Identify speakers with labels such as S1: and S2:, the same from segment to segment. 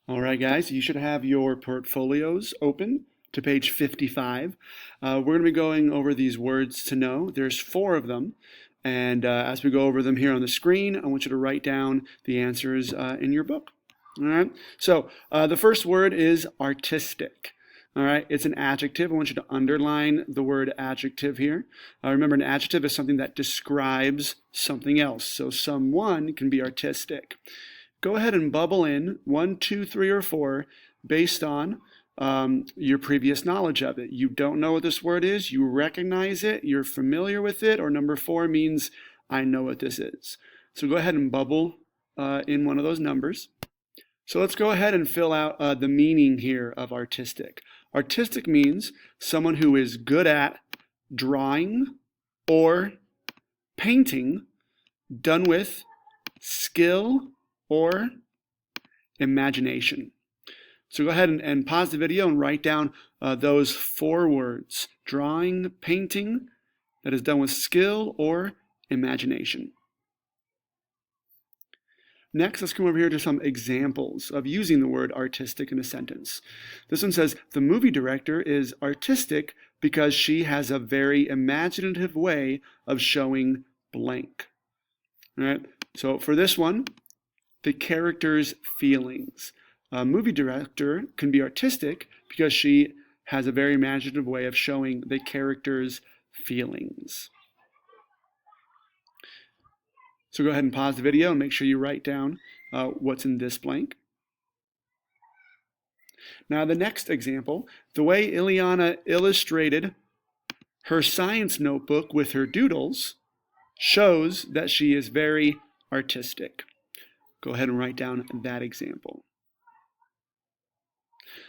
S1: All right, guys, you should have your portfolios open to page 55. We're going to be going over these words to know. There's four of them. And as we go over them here on the screen, I want you to write down the answers in your book. All right. So the first word is artistic. All right. It's an adjective. I want you to underline the word adjective here. Remember, an adjective is something that describes something else. So someone can be artistic. Go ahead and bubble in 1, 2, 3, or 4 based on your previous knowledge of it. You don't know what this word is, you recognize it, you're familiar with it, or number 4 means I know what this is. So go ahead and bubble in one of those numbers. So let's go ahead and fill out the meaning here of artistic. Artistic means someone who is good at drawing or painting done with skill or imagination. So go ahead and pause the video and write down those four words: drawing, painting, that is done with skill or imagination. Next, let's come over here to some examples of using the word artistic in a sentence. This one says, the movie director is artistic because she has a very imaginative way of showing blank. All right, so for this one, the character's feelings. A movie director can be artistic because she has a very imaginative way of showing the character's feelings. So go ahead and pause the video and make sure you write down what's in this blank. Now the next example, the way Ileana illustrated her science notebook with her doodles shows that she is very artistic. Go ahead and write down that example.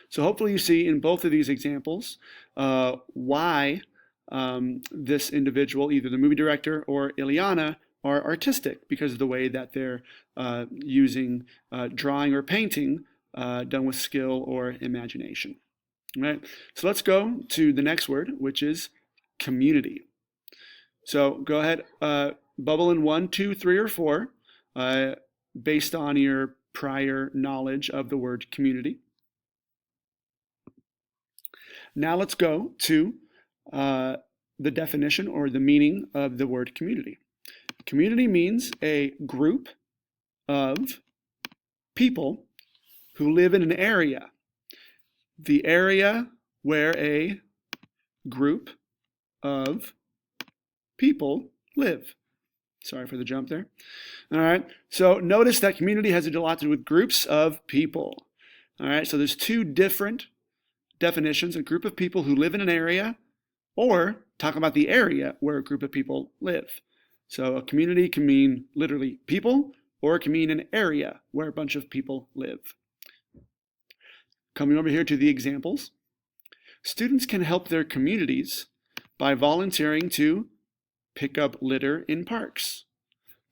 S1: So hopefully you see in both of these examples why this individual, either the movie director or Ileana, are artistic because of the way that they're using drawing or painting done with skill or imagination. All right, so let's go to the next word, which is community. So go ahead, bubble in 1, 2, 3, or 4 based on your prior knowledge of the word community. Now let's go to the definition or the meaning of the word community. Community means a group of people who live in an area. The area where a group of people live. Sorry for the jump there. All right, so notice that community has a lot to do with groups of people. All right, so there's two different definitions: a group of people who live in an area, or talk about the area where a group of people live. So a community can mean literally people, or it can mean an area where a bunch of people live. Coming over here to the examples, students can help their communities by volunteering to pick up litter in parks.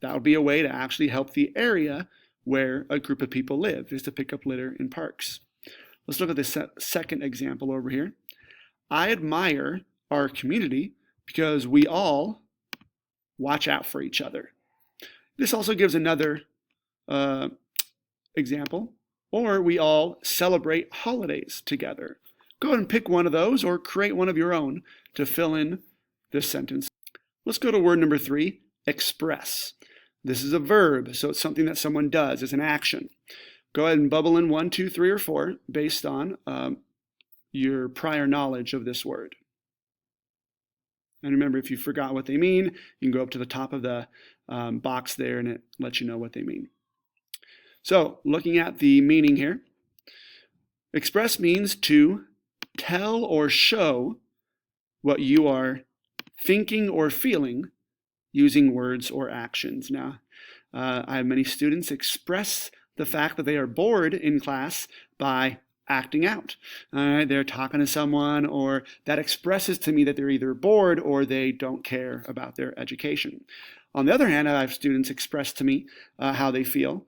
S1: That would be a way to actually help the area where a group of people live, is to pick up litter in parks. Let's look at the second example over here. I admire our community because we all watch out for each other. This also gives another example. Or we all celebrate holidays together. Go ahead and pick one of those or create one of your own to fill in this sentence. Let's go to word number 3, express. This is a verb, so it's something that someone does. It's an action. Go ahead and bubble in 1, 2, 3, or 4 based on your prior knowledge of this word. And remember, if you forgot what they mean, you can go up to the top of the box there and it lets you know what they mean. So, looking at the meaning here, express means to tell or show what you are thinking or feeling using words or actions. Now, I have many students express the fact that they are bored in class by acting out. They're talking to someone, or that expresses to me that they're either bored or they don't care about their education. On the other hand, I have students express to me how they feel,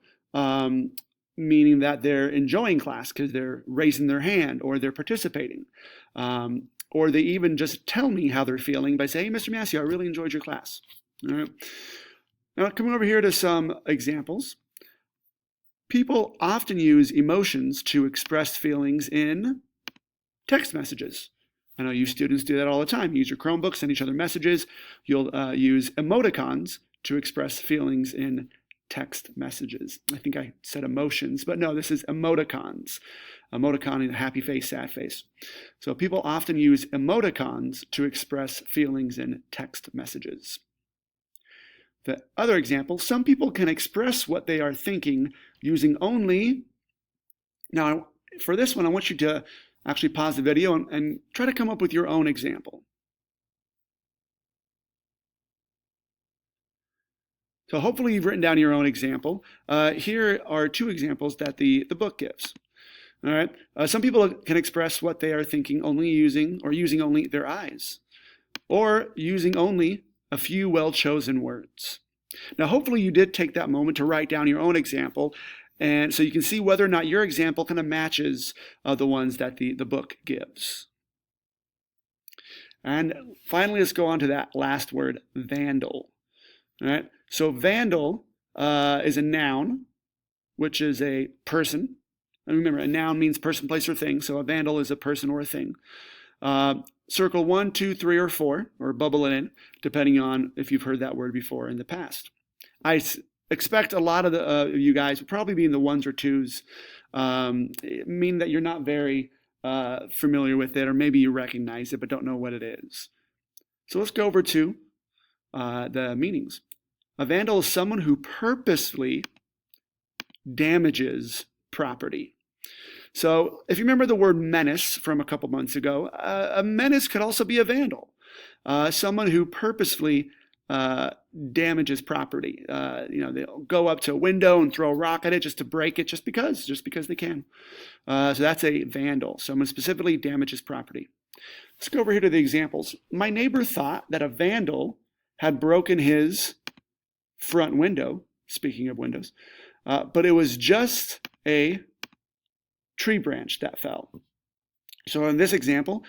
S1: meaning that they're enjoying class because they're raising their hand or they're participating. Or they even just tell me how they're feeling by saying, hey, Mr. Massey, I really enjoyed your class. All right. Now, coming over here to some examples. People often use emotions to express feelings in text messages. I know you students do that all the time. You use your Chromebooks, send each other messages. You'll use emoticons to express feelings in text messages. I think I said emotions, but no, this is emoticons. Emoticon in happy face, sad face. So people often use emoticons to express feelings in text messages. The other example, some people can express what they are thinking using only. Now, for this one, I want you to actually pause the video and try to come up with your own example. So hopefully you've written down your own example. Here are two examples that the book gives. All right. Some people can express what they are thinking only using only their eyes, or using only a few well-chosen words. Now, hopefully you did take that moment to write down your own example, and so you can see whether or not your example kind of matches the ones that the book gives. And finally, let's go on to that last word, vandal. All right. So vandal is a noun, which is a person. And remember, a noun means person, place, or thing. So a vandal is a person or a thing. Circle 1, 2, 3, or 4, or bubble it in, depending on if you've heard that word before in the past. I expect a lot of you guys will probably be in the 1s or 2s, mean that you're not very familiar with it, or maybe you recognize it but don't know what it is. So let's go over to the meanings. A vandal is someone who purposefully damages property. So if you remember the word menace from a couple months ago, a menace could also be a vandal, someone who purposefully damages property. They'll go up to a window and throw a rock at it just to break it, just because they can. So that's a vandal, someone specifically damages property. Let's go over here to the examples. My neighbor thought that a vandal had broken his front window, speaking of windows, but it was just a tree branch that fell. So in this example,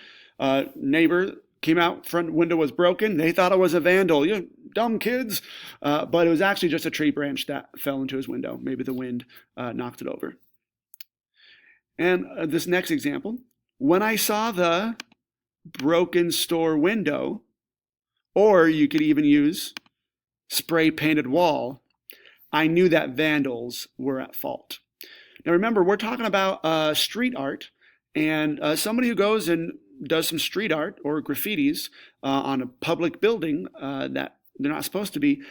S1: neighbor came out, front window was broken. They thought it was a vandal. You dumb kids. But it was actually just a tree branch that fell into his window. Maybe the wind knocked it over. And this next example, when I saw the broken store window, or you could even use spray painted wall, I knew that vandals were at fault. Now remember, we're talking about street art, and somebody who goes and does some street art or graffitis on a public building that they're not supposed to be,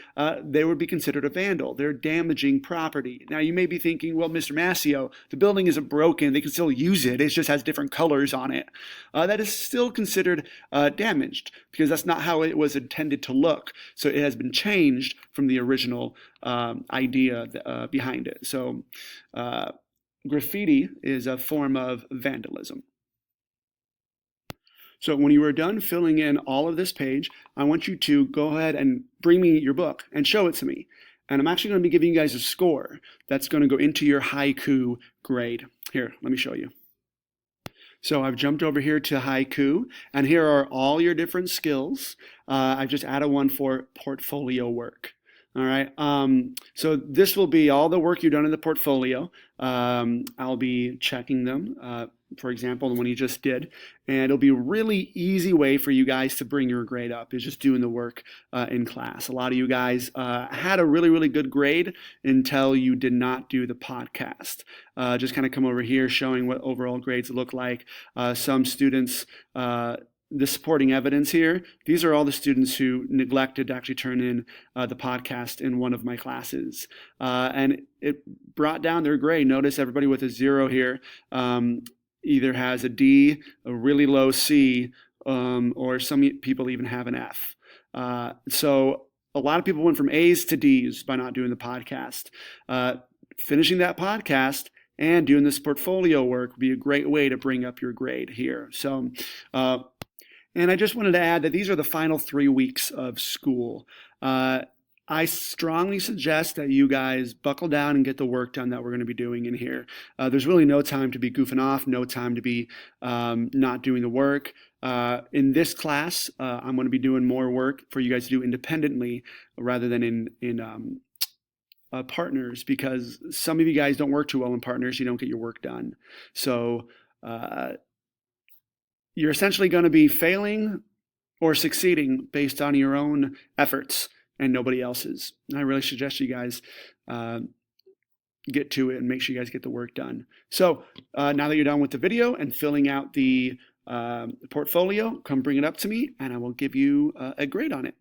S1: they would be considered a vandal. They're damaging property. Now you may be thinking, well, Mr. Massio, the building isn't broken. They can still use it. It just has different colors on it. That is still considered damaged, because that's not how it was intended to look. So it has been changed from the original idea behind it. So graffiti is a form of vandalism. So when you are done filling in all of this page, I want you to go ahead and bring me your book and show it to me. And I'm actually going to be giving you guys a score that's going to go into your haiku grade. Here, let me show you. So I've jumped over here to haiku, and here are all your different skills. I've just added one for portfolio work. All right. So this will be all the work you've done in the portfolio. I'll be checking them. For example, the one you just did, and it'll be a really easy way for you guys to bring your grade up, is just doing the work in class. A lot of you guys had a really, really good grade until you did not do the podcast. Just kind of come over here showing what overall grades look like. Some students, the supporting evidence here, these are all the students who neglected to actually turn in the podcast in one of my classes. And it brought down their grade. Notice everybody with a 0 here either has a D, a really low C, or some people even have an F. So a lot of people went from A's to D's by not doing the podcast. Finishing that podcast and doing this portfolio work would be a great way to bring up your grade here. So, and I just wanted to add that these are the final 3 weeks of school. I strongly suggest that you guys buckle down and get the work done that we're going to be doing in here. There's really no time to be goofing off, no time to be not doing the work. In this class, I'm going to be doing more work for you guys to do independently rather than in partners, because some of you guys don't work too well in partners. You don't get your work done. So you're essentially going to be failing or succeeding based on your own efforts and nobody else's. And I really suggest you guys get to it and make sure you guys get the work done. So now that you're done with the video and filling out the portfolio, come bring it up to me and I will give you a grade on it.